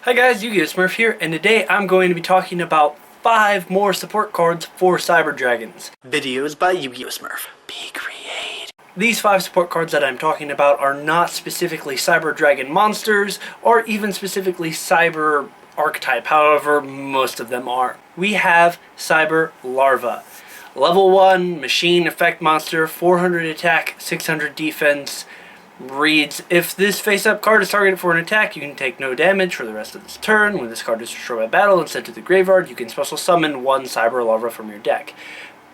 Hi guys, YGOSmurf here, and today I'm going to be talking about 5 more support cards for CyberDragons. Videos by YGOSmurf. Be creative. These 5 support cards that I'm talking about are not specifically CyberDragon monsters, or even specifically Cyber archetype, however most of them are. We have CyberLarva. Level 1 machine effect monster, 400 attack, 600 defense. Reads, if this face-up card is targeted for an attack, you can take no damage for the rest of this turn. When this card is destroyed by battle and sent to the graveyard, you can special summon one CyberLarva from your deck.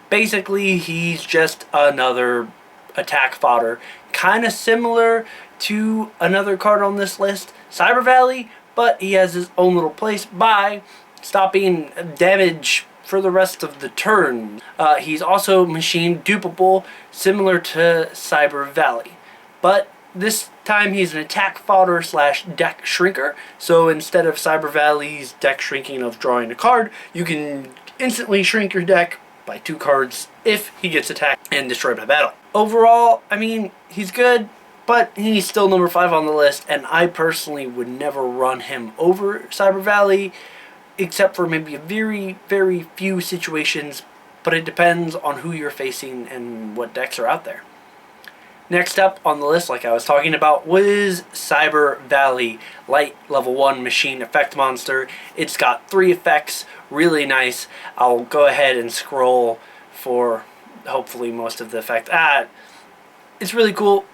Basically, he's just another attack fodder. Kind of similar to another card on this list, Cyber Valley, but he has his own little place by stopping damage for the rest of the turn. He's also machine dupable, similar to Cyber Valley. But this time he's an attack fodder slash deck shrinker, so instead of Cyber Valley's deck shrinking of drawing a card, you can instantly shrink your deck by 2 cards if he gets attacked and destroyed by battle. Overall, I mean, he's good, but he's still number 5 on the list, and I personally would never run him over Cyber Valley, except for maybe a very, very few situations, but it depends on who you're facing and what decks are out there. Next up on the list, like I was talking about, was Cyber Valley, light level 1 machine effect monster. It's got 3 effects, really nice. I'll go ahead and scroll for hopefully most of the effects. It's really cool.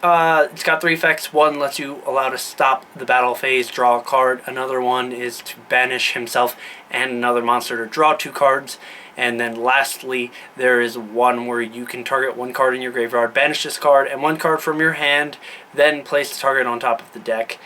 It's got 3 effects. One lets you allow to stop the battle phase, draw a card. Another one is to banish himself and another monster to draw 2 cards. And then lastly, there is one where you can target 1 card in your graveyard, banish this card and 1 card from your hand, then place the target on top of the deck.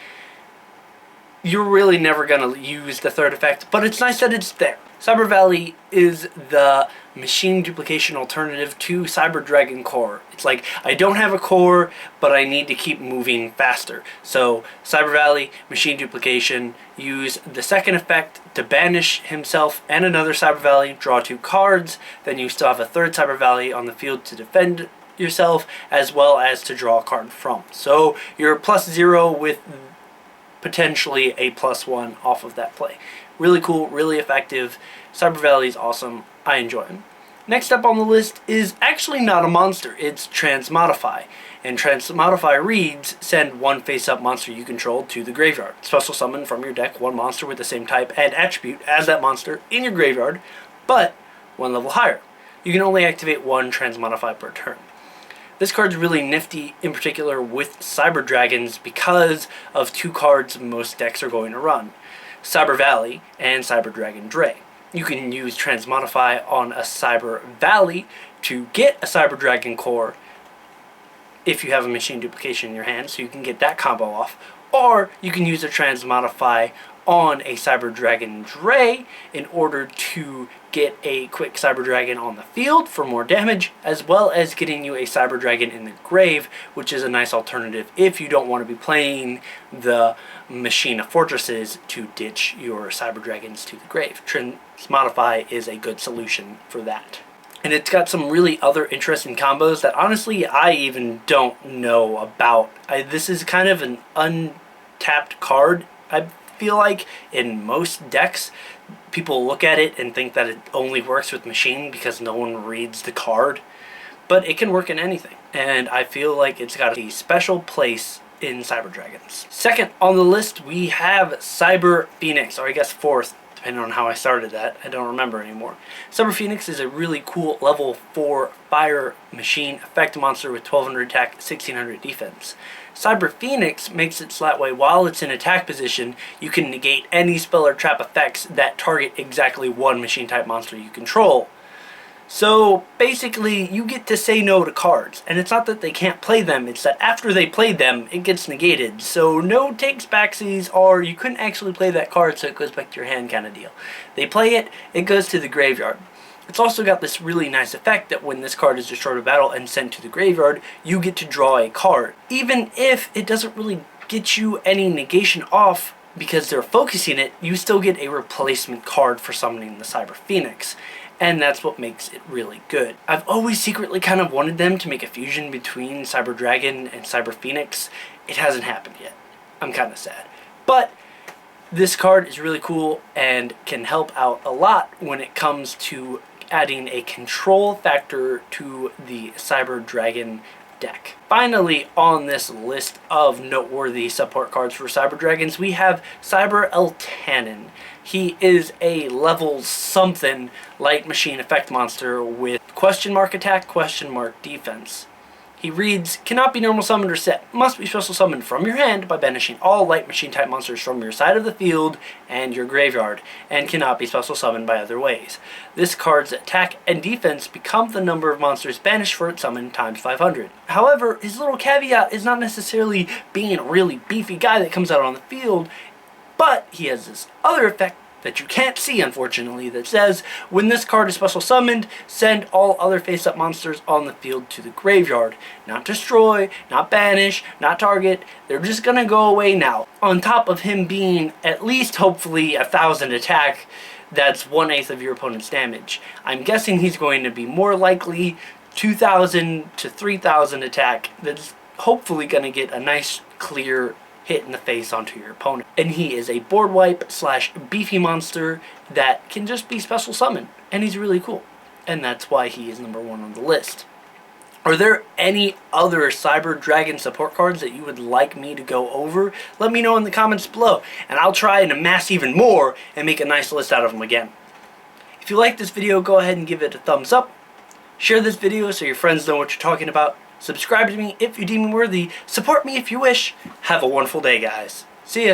You're really never going to use the 3rd effect, but it's nice that it's there. Cyber Valley is the machine duplication alternative to CyberDragon core. It's like, I don't have a core, but I need to keep moving faster. So Cyber Valley, machine duplication, use the 2nd effect to banish himself and another Cyber Valley, draw 2 cards, then you still have a 3rd Cyber Valley on the field to defend yourself, as well as to draw a card from. So you're +0 with potentially a +1 off of that play. Really cool, really effective. Cyber Valley is awesome. I enjoy him. Next up on the list is actually not a monster. It's Transmodify. And Transmodify reads, send 1 face-up monster you control to the graveyard. Special summon from your deck 1 monster with the same type and attribute as that monster in your graveyard, but 1 level higher. You can only activate 1 Transmodify per turn. This card's really nifty, in particular with CyberDragons, because of 2 cards most decks are going to run. Cyber Valley and CyberDragon Dre. You can use Transmodify on a Cyber Valley to get a CyberDragon core if you have a machine duplication in your hand, so you can get that combo off. Or you can use a Transmodify on a CyberDragon Dre in order to get a quick CyberDragon on the field for more damage, as well as getting you a CyberDragon in the grave, which is a nice alternative if you don't want to be playing the machine of fortresses to ditch your CyberDragons to the grave. Transmodify is a good solution for that. And it's got some really other interesting combos that honestly I even don't know about. This is kind of an untapped card. I feel like in most decks, people look at it and think that it only works with machine because no one reads the card. But it can work in anything. And I feel like it's got a special place in CyberDragons. Second on the list, we have Cyber Phoenix, or I guess 4th, depending on how I started that. I don't remember anymore. Cyber Phoenix is a really cool level 4 fire machine effect monster with 1200 attack, 1600 defense. Cyber Phoenix makes it so that way while it's in attack position, you can negate any spell or trap effects that target exactly 1 machine type monster you control. So basically, you get to say no to cards, and it's not that they can't play them, it's that after they played them, it gets negated. So no takes backsies, or you couldn't actually play that card so it goes back to your hand kind of deal. They play it, it goes to the graveyard. It's also got this really nice effect that when this card is destroyed in battle and sent to the graveyard, you get to draw a card. Even if it doesn't really get you any negation off because they're focusing it, you still get a replacement card for summoning the Cyber Phoenix. And that's what makes it really good. I've always secretly kind of wanted them to make a fusion between Cyber Dragon and Cyber Phoenix. It hasn't happened yet. I'm kind of sad. But This card is really cool and can help out a lot when it comes to adding a control factor to the CyberDragon deck. Finally, on this list of noteworthy support cards for CyberDragons, we have L Tannen. He is a level something light machine effect monster with question mark attack, question mark defense. He reads, cannot be normal summoned or set, must be special summoned from your hand by banishing all light machine type monsters from your side of the field and your graveyard, and cannot be special summoned by other ways. This card's attack and defense become the number of monsters banished for its summon times 500. However, his little caveat is not necessarily being a really beefy guy that comes out on the field, but he has this other effect that you can't see, unfortunately, that says, when this card is special summoned, send all other face-up monsters on the field to the graveyard. Not destroy, not banish, not target, they're just gonna go away now. On top of him being at least, hopefully, 1,000 attack, that's 1/8 of your opponent's damage. I'm guessing he's going to be more likely 2,000 to 3,000 attack, that's hopefully gonna get a nice, clear hit in the face onto your opponent. And he is a board wipe / beefy monster that can just be special summoned, and he's really cool. And that's why he is number 1 on the list. Are there any other CyberDragon support cards that you would like me to go over? Let me know in the comments below, and I'll try and amass even more and make a nice list out of them again. If you like this video, go ahead and give it a thumbs up. Share this video so your friends know what you're talking about. Subscribe to me if you deem me worthy. Support me if you wish. Have a wonderful day, guys. See ya.